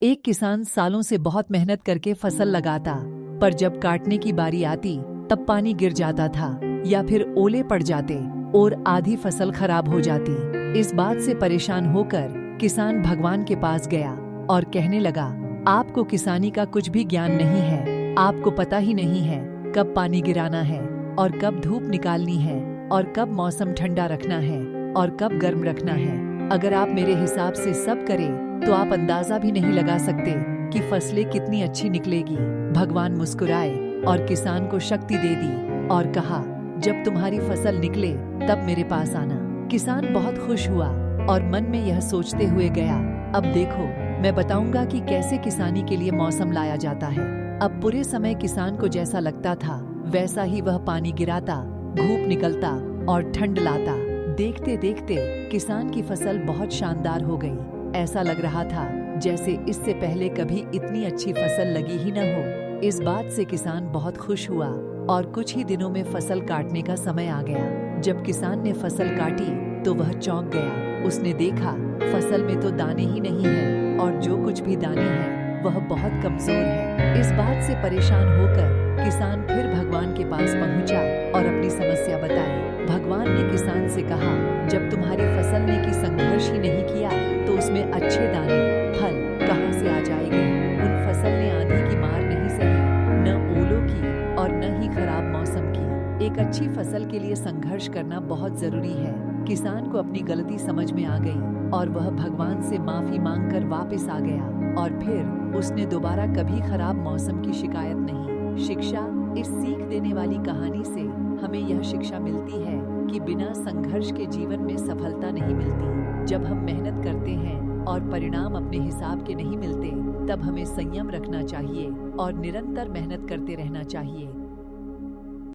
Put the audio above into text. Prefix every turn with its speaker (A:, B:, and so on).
A: एक किसान सालों से बहुत मेहनत करके फसल लगाता, पर जब काटने की बारी आती तब पानी गिर जाता था या फिर ओले पड़ जाते और आधी फसल खराब हो जाती। इस बात से परेशान होकर किसान भगवान के पास गया और कहने लगा, आपको किसानी का कुछ भी ज्ञान नहीं है। आपको पता ही नहीं है कब पानी गिराना है और कब धूप निकालनी है और कब मौसम ठंडा रखना है और कब गर्म रखना है। अगर आप मेरे हिसाब से सब करें तो आप अंदाजा भी नहीं लगा सकते कि फसलें कितनी अच्छी निकलेगी। भगवान मुस्कुराए और किसान को शक्ति दे दी और कहा, जब तुम्हारी फसल निकले तब मेरे पास आना। किसान बहुत खुश हुआ और मन में यह सोचते हुए गया, अब देखो मैं बताऊंगा कि कैसे किसानी के लिए मौसम लाया जाता है। अब पूरे समय किसान को जैसा लगता था वैसा ही वह पानी गिराता, धूप निकलता और ठंड लाता। देखते देखते किसान की फसल बहुत शानदार हो गई। ऐसा लग रहा था जैसे इससे पहले कभी इतनी अच्छी फसल लगी ही न हो। इस बात से किसान बहुत खुश हुआ और कुछ ही दिनों में फसल काटने का समय आ गया। जब किसान ने फसल काटी तो वह चौंक गया। उसने देखा फसल में तो दाने ही नहीं है और जो कुछ भी दाने हैं वह बहुत कमजोर है। इस बात से परेशान होकर किसान फिर भगवान के पास पहुंचा और अपनी समस्या बताई। भगवान ने किसान से कहा, जब तुम्हारी फसल ने की संघर्ष ही नहीं किया तो उसमें अच्छे दाने फल कहाँ से आ जाएंगे। उन फसल ने आंधी की मार नहीं सही, न ओलों की और न ही खराब मौसम की। एक अच्छी फसल के लिए संघर्ष करना बहुत जरूरी है। किसान को अपनी गलती समझ में आ गई और वह भगवान से माफी मांगकर वापस आ गया और फिर उसने दोबारा कभी खराब मौसम की शिकायत नहीं। शिक्षा, इस सीख देने वाली कहानी से हमें यह शिक्षा मिलती है कि बिना संघर्ष के जीवन में सफलता नहीं मिलती। जब हम मेहनत करते हैं और परिणाम अपने हिसाब के नहीं मिलते, तब हमें संयम रखना चाहिए और निरंतर मेहनत करते रहना चाहिए।